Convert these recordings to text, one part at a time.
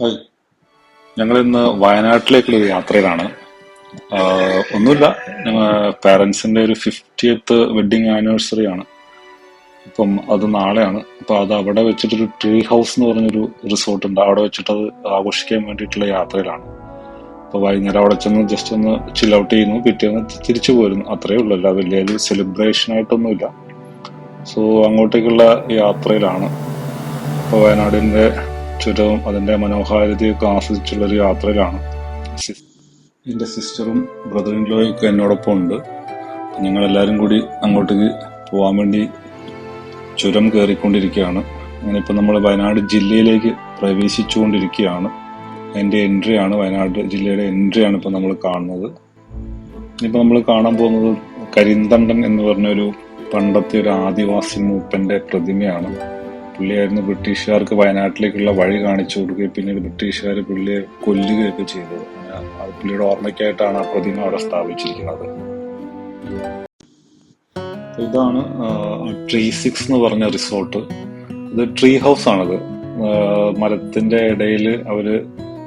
Hi, ഞങ്ങളിന്ന് വയനാട്ടിലേക്കുള്ള യാത്രയിലാണ്. ഒന്നുമില്ല, ഞങ്ങൾ പാരൻസിന്റെ ഒരു 50th വെഡിങ് ആനിവേഴ്സറി ആണ്. അപ്പം അത് നാളെയാണ്. അപ്പൊ അത് അവിടെ വെച്ചിട്ടൊരു ട്രീ ഹൗസ് എന്ന് പറഞ്ഞൊരു റിസോർട്ട് ഉണ്ട്. അവിടെ വെച്ചിട്ട് അത് ആഘോഷിക്കാൻ വേണ്ടിയിട്ടുള്ള യാത്രയിലാണ്. അപ്പൊ വൈകുന്നേരം അവിടെ ചെന്ന് ജസ്റ്റ് ഒന്ന് ചിൽ ഔട്ട് ചെയ്യുന്നു, പിറ്റേന്ന് തിരിച്ചു പോരുന്നു. അത്രേ ഉള്ളൂ, അല്ല വലിയൊരു സെലിബ്രേഷൻ ആയിട്ടൊന്നുമില്ല. സോ അങ്ങോട്ടേക്കുള്ള യാത്രയിലാണ്. ഇപ്പൊ വയനാടിന്റെ ചുരവും അതിന്റെ മനോഹാരിതയൊക്കെ ആസ്വദിച്ചുള്ള ഒരു യാത്രയിലാണ്. എന്റെ സിസ്റ്ററും ബ്രദർ ഇൻ ലോയും ഒക്കെ എന്നോടൊപ്പം ഉണ്ട്. ഞങ്ങൾ എല്ലാവരും കൂടി അങ്ങോട്ടേക്ക് പോകാൻ വേണ്ടി ചുരം കയറിക്കൊണ്ടിരിക്കുകയാണ്. അങ്ങനെ ഇപ്പൊ നമ്മൾ വയനാട് ജില്ലയിലേക്ക് പ്രവേശിച്ചുകൊണ്ടിരിക്കുകയാണ്. അതിന്റെ എൻട്രി ആണ്, വയനാട് ജില്ലയുടെ എൻട്രി ആണ് ഇപ്പൊ നമ്മൾ കാണുന്നത്. ഇനിയിപ്പോ നമ്മൾ കാണാൻ പോകുന്നത് കരിന്തണ്ടൻ എന്ന് പറഞ്ഞൊരു പണ്ടത്തെ ഒരു ആദിവാസി മൂപ്പന്റെ പ്രതിമയാണ്. പുള്ളിയായിരുന്നു ബ്രിട്ടീഷുകാർക്ക് വയനാട്ടിലേക്കുള്ള വഴി കാണിച്ചു കൊടുക്കുകയും പിന്നീട് ബ്രിട്ടീഷുകാർ പുള്ളിയെ കൊല്ലുകയൊക്കെ ചെയ്തത്. പുള്ളിയുടെ ഓർമ്മയ്ക്കായിട്ടാണ് ആ പ്രതിമ അവിടെ സ്ഥാപിച്ചിരിക്കുന്നത്. ഇതാണ് ട്രീ 6 എന്ന് പറഞ്ഞ റിസോർട്ട്. ഇത് ട്രീ ഹൗസ് ആണിത്. മരത്തിന്റെ ഇടയിൽ അവര്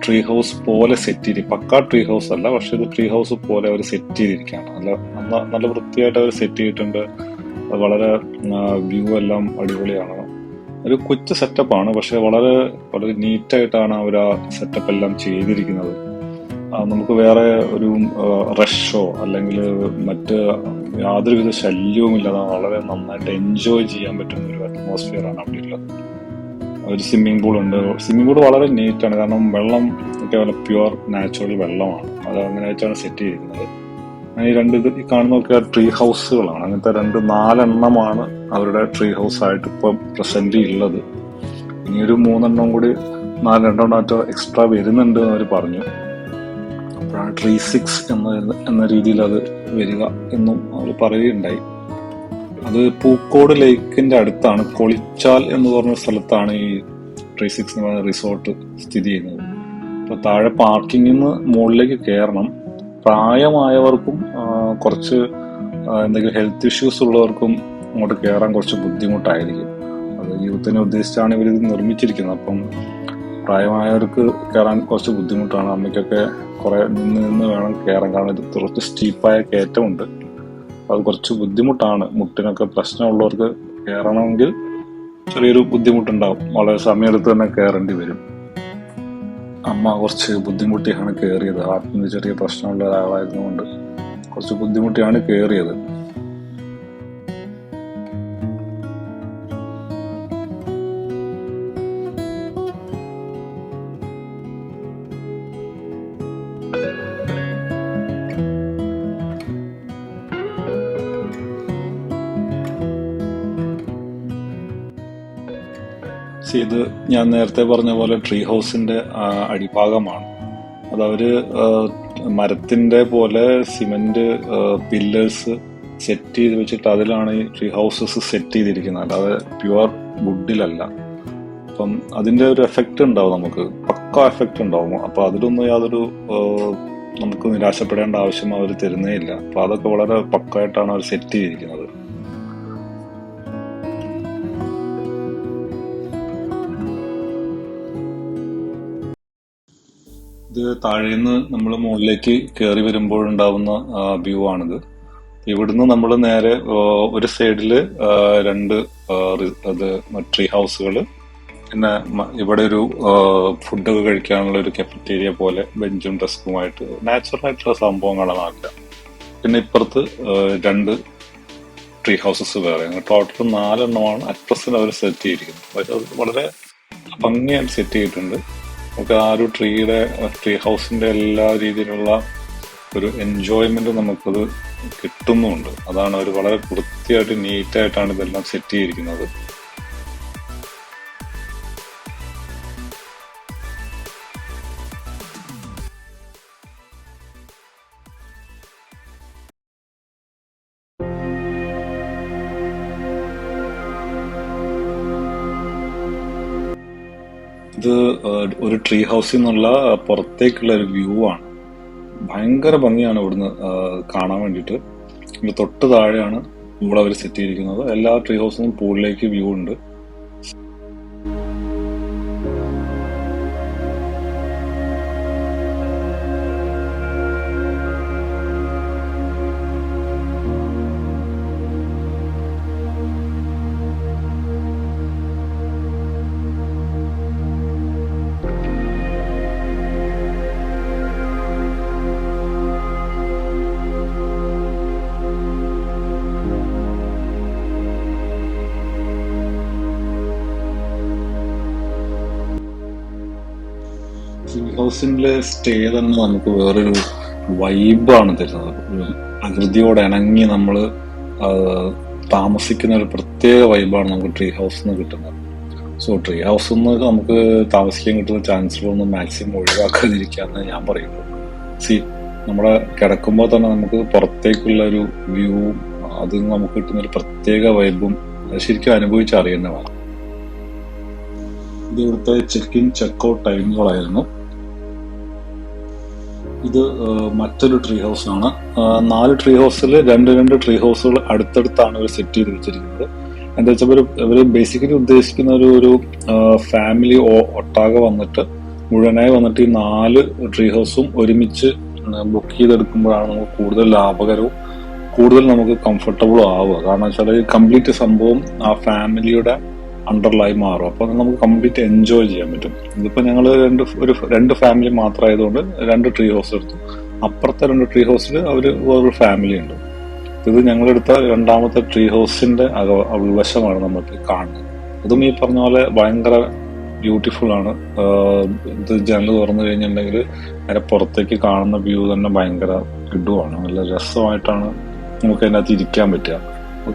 ട്രീ ഹൗസ് പോലെ സെറ്റ് ചെയ്ത്, പക്കാ ട്രീ ഹൗസ് അല്ല, പക്ഷെ ഇത് ട്രീ ഹൗസ് പോലെ അവർ സെറ്റ് ചെയ്തിരിക്കുകയാണ്. നല്ല വൃത്തിയായിട്ട് അവർ സെറ്റ് ചെയ്തിട്ടുണ്ട്. വളരെ വ്യൂ എല്ലാം അടിപൊളിയാണ്. ഒരു കൊച്ചു സെറ്റപ്പാണ്, പക്ഷെ വളരെ വളരെ നീറ്റായിട്ടാണ് അവർ ആ സെറ്റപ്പ് എല്ലാം ചെയ്തിരിക്കുന്നത്. നമുക്ക് വേറെ ഒരു റഷോ അല്ലെങ്കിൽ മറ്റ് യാതൊരുവിധ ശല്യവും ഇല്ലാതെ വളരെ നന്നായിട്ട് എൻജോയ് ചെയ്യാൻ പറ്റുന്ന ഒരു അറ്റ്മോസ്ഫിയർ ആണ് അവിടെ ഉള്ളത്. ഒരു സ്വിമ്മിംഗ് പൂൾ ഉണ്ട്. സ്വിമ്മിംഗ് പൂൾ വളരെ നീറ്റാണ്, കാരണം വെള്ളം ഒക്കെ വളരെ പ്യുവർ നാച്ചുറൽ വെള്ളമാണ്. അത് അങ്ങനെ വെച്ചാണ് സെറ്റ് ചെയ്തിരിക്കുന്നത്. ഈ ഈ കാണുന്നതൊക്കെ ട്രീ ഹൗസുകളാണ്. അങ്ങനത്തെ 4 അവരുടെ ട്രീ ഹൗസ് ആയിട്ട് ഇപ്പം പ്രസന്റ് ഉള്ളത്. ഇനിയൊരു 3 കൂടി 2 എക്സ്ട്രാ വരുന്നുണ്ട് എന്ന് അവർ പറഞ്ഞു. അപ്പോഴാണ് ട്രീ 6 എന്ന രീതിയിൽ അത് വരിക എന്നും അവർ പറയുകയുണ്ടായി. അത് പൂക്കോട് ലേക്കിന്റെ അടുത്താണ്, കൊളിച്ചാൽ എന്ന് പറഞ്ഞ സ്ഥലത്താണ് ഈ ട്രീ 6 എന്ന് പറയുന്ന റിസോർട്ട് സ്ഥിതി ചെയ്യുന്നത്. അപ്പൊ താഴെ പാർക്കിങ്ങിൽ നിന്ന് മുകളിലേക്ക് കയറണം. പ്രായമായവർക്കും കുറച്ച് എന്തെങ്കിലും ഹെൽത്ത് ഇഷ്യൂസ് ഉള്ളവർക്കും അങ്ങോട്ട് കയറാൻ കുറച്ച് ബുദ്ധിമുട്ടായിരിക്കും. അത് യൂത്തിനെ ഉദ്ദേശിച്ചാണ് ഇവരിത് നിർമ്മിച്ചിരിക്കുന്നത്. അപ്പം പ്രായമായവർക്ക് കയറാൻ കുറച്ച് ബുദ്ധിമുട്ടാണ്. അമ്മയ്ക്കൊക്കെ കുറെ നിന്ന് വേണം കയറാൻ, കാരണം ഇത് കുറച്ച് സ്റ്റീപ്പായ കയറ്റമുണ്ട്. അത് കുറച്ച് ബുദ്ധിമുട്ടാണ്. മുട്ടിനൊക്കെ പ്രശ്നമുള്ളവർക്ക് കയറണമെങ്കിൽ ചെറിയൊരു ബുദ്ധിമുട്ടുണ്ടാവും. വളരെ സമയമെടുത്ത് തന്നെ കയറേണ്ടി വരും. അമ്മ കുറച്ച് ബുദ്ധിമുട്ടിയാണ് കയറിയത്. ഹാർട്ടിന് ചെറിയ പ്രശ്നമുള്ള ഒരാളായിരുന്നുകൊണ്ട് കുറച്ച് ബുദ്ധിമുട്ടിയാണ് കയറിയത്. ഇത് ഞാൻ നേരത്തെ പറഞ്ഞ പോലെ ട്രീ ഹൗസിന്റെ അടിഭാഗമാണ്. അതവര് മരത്തിന്റെ പോലെ സിമന്റ് പില്ലേഴ്സ് സെറ്റ് ചെയ്ത് വെച്ചിട്ട് അതിലാണ് ഈ ട്രീ ഹൗസസ് സെറ്റ് ചെയ്തിരിക്കുന്നത്, അല്ലാതെ പ്യുവർ വുഡിലല്ല. അപ്പം അതിന്റെ ഒരു എഫക്റ്റ് ഉണ്ടാവും, നമുക്ക് പക്ക എഫക്റ്റ് ഉണ്ടാവും. അപ്പൊ അതിലൊന്നും യാതൊരു നമുക്ക് നിരാശപ്പെടേണ്ട ആവശ്യം അവർ തരുന്നേ ഇല്ല. അപ്പൊ അതൊക്കെ വളരെ പക്കായിട്ടാണ് അവർ സെറ്റ് ചെയ്തിരിക്കുന്നത്. ഇത് താഴേന്ന് നമ്മൾ മുകളിലേക്ക് കയറി വരുമ്പോഴുണ്ടാവുന്ന വ്യൂ ആണിത്. ഇവിടുന്ന് നമ്മൾ നേരെ ഒരു സൈഡില് 2 ട്രീ ഹൗസുകൾ, പിന്നെ ഇവിടെ ഒരു ഫുഡൊക്കെ കഴിക്കാനുള്ള ഒരു കഫറ്റേരിയ പോലെ ബെഞ്ചും ഡെസ്കുമായിട്ട് നാച്ചുറൽ ആയിട്ടുള്ള സംഭവങ്ങളാണ് നാട്ടിൽ. പിന്നെ ഇപ്പുറത്ത് 2 ട്രീ ഹൗസസ് വേറെ. ടോട്ടൽ 4 അറ്റ് പ്രസന്റ് അവർ സെറ്റ് ചെയ്തിരിക്കുന്നത്. വളരെ ഭംഗിയായിട്ട് സെറ്റ് ചെയ്തിട്ടുണ്ട്. നമുക്ക് ആ ഒരു ട്രീ ഹൗസിന്റെ എല്ലാ രീതിയിലുള്ള ഒരു എൻജോയ്മെന്റ് നമുക്കത് കിട്ടുന്നുമുണ്ട്. അതാണ് അവർ വളരെ വൃത്തിയായിട്ട് നീറ്റായിട്ടാണ് ഇതെല്ലാം സെറ്റ് ചെയ്തിരിക്കുന്നത്. ഇത് ഒരു ട്രീ ഹൗസിൽ നിന്നുള്ള പുറത്തേക്കുള്ള ഒരു വ്യൂ ആണ്. ഭയങ്കര ഭംഗിയാണ് ഇവിടുന്ന് കാണാൻ വേണ്ടിയിട്ട്. ഇത് തൊട്ട് താഴെയാണ് പൂൾ അവർ സെറ്റ് ചെയ്തിരിക്കുന്നത്. എല്ലാ ട്രീ ഹൗസിനും പൂളിലേക്ക് വ്യൂ ഉണ്ട്. ട്രീ ഹൗസിലെ സ്റ്റേ തന്നെ നമുക്ക് വേറൊരു വൈബാണ് തരുന്നത്. ഒരു പ്രകൃതിയോട് ഇണങ്ങി നമ്മൾ താമസിക്കുന്ന ഒരു പ്രത്യേക വൈബാണ് നമുക്ക് ട്രീ ഹൗസിൽ നിന്ന് കിട്ടുന്നത്. സോ ട്രീ ഹൗസിൽ നിന്ന് നമുക്ക് താമസിക്കാൻ കിട്ടുന്ന ചാൻസുകളൊന്നും മാക്സിമം ഒഴിവാക്കാതിരിക്കാന്ന് ഞാൻ പറയുള്ളൂ. നമ്മുടെ കിടക്കുമ്പോൾ തന്നെ നമുക്ക് പുറത്തേക്കുള്ള ഒരു വ്യൂവും അതിൽ നിന്ന് നമുക്ക് കിട്ടുന്ന ഒരു പ്രത്യേക വൈബും അത് ശരിക്കും അനുഭവിച്ചറിയുന്നതാണ്. ഇത് ഇവിടുത്തെ ചെക്ക് ഇൻ ചെക്ക് ഔട്ട് ടൈമുകളായിരുന്നു. ഇത് മറ്റൊരു ട്രീ ഹൗസ് ആണ്. 4 ട്രീ ഹൗസിൽ രണ്ട് ട്രീ ഹൗസുകൾ അടുത്തടുത്താണ് ഇവർ സെറ്റ് ചെയ്ത് വെച്ചിരിക്കുന്നത്. എന്താ വെച്ചാൽ ഇവർ ബേസിക്കലി ഉദ്ദേശിക്കുന്ന ഒരു ഫാമിലി ഒട്ടാകെ വന്നിട്ട് മുഴുവനായി വന്നിട്ട് ഈ 4 ട്രീ ഹൗസും ഒരുമിച്ച് ബുക്ക് ചെയ്തെടുക്കുമ്പോഴാണ് നമുക്ക് കൂടുതൽ ലാഭകരവും കൂടുതൽ നമുക്ക് കംഫർട്ടബിളും ആവുക. കാരണം വെച്ചാൽ കംപ്ലീറ്റ് സംഭവം ആ ഫാമിലിയുടെ അണ്ടറിലായി മാറും. അപ്പൊ നമുക്ക് കംപ്ലീറ്റ് എൻജോയ് ചെയ്യാൻ പറ്റും. ഇതിപ്പോ ഞങ്ങൾ രണ്ട് ഫാമിലി മാത്രമായതുകൊണ്ട് 2 ട്രീ ഹൗസ് എടുത്തു. അപ്പുറത്തെ 2 ട്രീ ഹൗസിൽ വേറൊരു ഫാമിലി ഉണ്ട്. ഇത് ഞങ്ങളെടുത്ത രണ്ടാമത്തെ ട്രീ ഹൗസിന്റെ ഉൾവശമാണ് നമുക്ക് കാണുന്നത്. അതും ഈ പറഞ്ഞ പോലെ ഭയങ്കര ബ്യൂട്ടിഫുൾ ആണ്. ഇത് ജനൽ തുറന്നു കഴിഞ്ഞിട്ടുണ്ടെങ്കിൽ നേരെ പുറത്തേക്ക് കാണുന്ന വ്യൂ തന്നെ ഭയങ്കര കിടുവാണ്. നല്ല രസമായിട്ടാണ് നമുക്ക് അതിനകത്ത് ഇരിക്കാൻ പറ്റുക.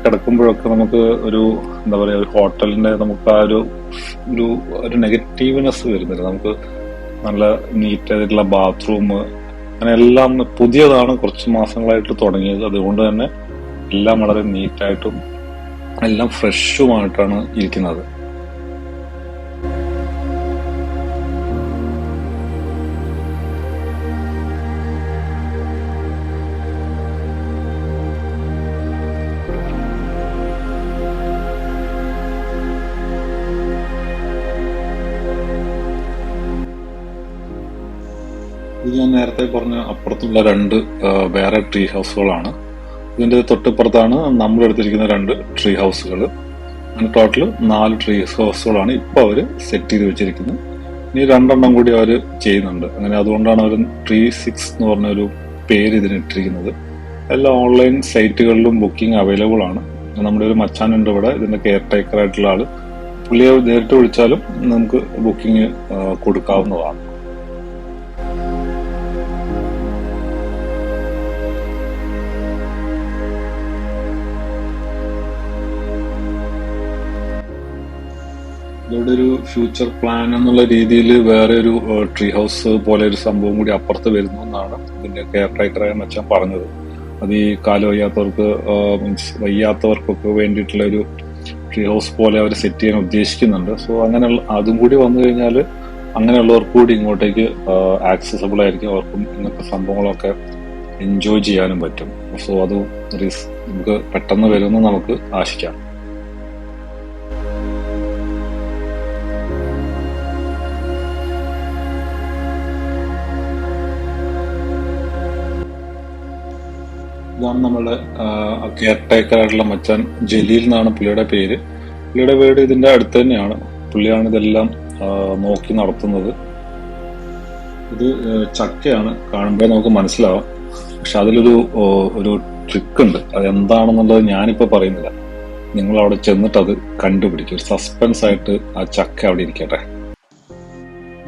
കിടക്കുമ്പോഴൊക്കെ നമുക്ക് ഒരു എന്താ പറയാ, ഒരു ഹോട്ടലിന്റെ നമുക്ക് ആ ഒരു നെഗറ്റീവ്നെസ് വരുന്നില്ല. നമുക്ക് നല്ല നീറ്റ് ആയിട്ടുള്ള ബാത്റൂം, അങ്ങനെ എല്ലാം പുതിയതാണ്, കുറച്ച് മാസങ്ങളായിട്ട് തുടങ്ങിയത്. അതുകൊണ്ട് തന്നെ എല്ലാം വളരെ നീറ്റായിട്ടും എല്ലാം ഫ്രഷുമായിട്ടാണ് ഇരിക്കുന്നത്. ഇത് ഞാൻ നേരത്തെ പറഞ്ഞ അപ്പുറത്തുള്ള 2 വേറെ ട്രീ ഹൗസുകളാണ്. ഇതിന്റെ തൊട്ടിപ്പുറത്താണ് നമ്മൾ എടുത്തിരിക്കുന്ന 2 ട്രീ ഹൗസുകൾ. അങ്ങനെ ടോട്ടൽ 4 ട്രീ ഹൗസുകളാണ് ഇപ്പൊ അവര് സെറ്റ് ചെയ്ത് വെച്ചിരിക്കുന്നത്. ഇനി 2 കൂടി അവർ ചെയ്യുന്നുണ്ട്. അങ്ങനെ അതുകൊണ്ടാണ് അവർ ട്രീ 6 എന്ന് പറഞ്ഞൊരു പേര് ഇതിന് ഇട്ടിരിക്കുന്നത്. എല്ലാ ഓൺലൈൻ സൈറ്റുകളിലും ബുക്കിംഗ് അവൈലബിൾ ആണ്. നമ്മുടെ ഒരു മച്ചാനുണ്ട് ഇവിടെ, ഇതിന്റെ കെയർ ടേക്കർ ആയിട്ടുള്ള ആള്. പുള്ളിയെ നേരിട്ട് വിളിച്ചാലും നമുക്ക് ബുക്കിംഗ് കൊടുക്കാവുന്നതാണ്. ഇവരുടെ ഒരു ഫ്യൂച്ചർ പ്ലാൻ എന്നുള്ള രീതിയിൽ വേറെ ഒരു ട്രീ ഹൗസ് പോലെ ഒരു സംഭവം കൂടി അപ്പുറത്ത് വരുന്നു എന്നാണ് ഇതിന്റെ കെയർ ടേക്കറായ മച്ചാൻ പറഞ്ഞത്. അത് ഈ കാല് വയ്യാത്തവർക്ക് മീൻസ് വയ്യാത്തവർക്കൊക്കെ വേണ്ടിയിട്ടുള്ള ഒരു ട്രീ ഹൗസ് പോലെ അവർ സെറ്റ് ചെയ്യാൻ ഉദ്ദേശിക്കുന്നുണ്ട്. സോ അങ്ങനെയുള്ള അതും കൂടി വന്നു കഴിഞ്ഞാൽ അങ്ങനെയുള്ളവർക്ക് കൂടി ഇങ്ങോട്ടേക്ക് ആക്സസബിൾ ആയിരിക്കും. അവർക്കും ഇങ്ങനത്തെ സംഭവങ്ങളൊക്കെ എൻജോയ് ചെയ്യാനും പറ്റും. സോ അത് നമുക്ക് പെട്ടെന്ന് വരുമെന്ന് നമുക്ക് ആശിക്കാം. ഇതാണ് നമ്മളുടെ കെയർ ടേക്കറായിട്ടുള്ള മച്ചാൻ, ജലീൽ എന്നാണ് പുള്ളിയുടെ പേര്. പുള്ളിയുടെ വീട് ഇതിന്റെ അടുത്ത് തന്നെയാണ്. പുള്ളിയാണ് ഇതെല്ലാം നോക്കി നടത്തുന്നത്. ഇത് ചക്കയാണ്, കാണുമ്പോൾ നമുക്ക് മനസ്സിലാവാം. പക്ഷെ അതിലൊരു ട്രിക്ക് ഉണ്ട്. അത് എന്താണെന്നുള്ളത് ഞാനിപ്പോ പറയുന്നില്ല. നിങ്ങൾ അവിടെ ചെന്നിട്ട് അത് കണ്ടുപിടിക്കും. സസ്പെൻസ് ആയിട്ട് ആ ചക്ക അവിടെ ഇരിക്കട്ടെ.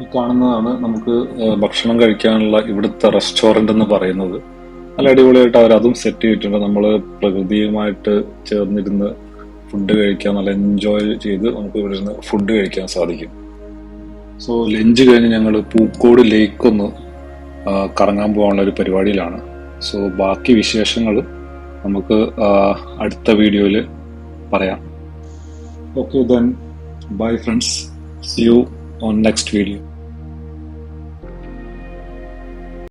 ഈ കാണുന്നതാണ് നമുക്ക് ഭക്ഷണം കഴിക്കാനുള്ള ഇവിടുത്തെ റെസ്റ്റോറന്റ് എന്ന് പറയുന്നത്. നല്ല അടിപൊളിയായിട്ട് അവർ അതും സെറ്റ് ചെയ്തിട്ടുണ്ട്. നമ്മൾ പ്രകൃതിയുമായിട്ട് ചേർന്നിരുന്ന് ഫുഡ് കഴിക്കാൻ, നല്ല എൻജോയ് ചെയ്ത് നമുക്ക് ഇവിടെ നിന്ന് ഫുഡ് കഴിക്കാൻ സാധിക്കും. സോ ലഞ്ച് കഴിഞ്ഞ് ഞങ്ങൾ പൂക്കോട് ലേക്ക് ഒന്ന് കറങ്ങാൻ പോകാനുള്ള ഒരു പരിപാടിയിലാണ്. സോ ബാക്കി വിശേഷങ്ങൾ നമുക്ക് അടുത്ത വീഡിയോയിൽ പറയാം. Okay then, bye friends, see you on next video.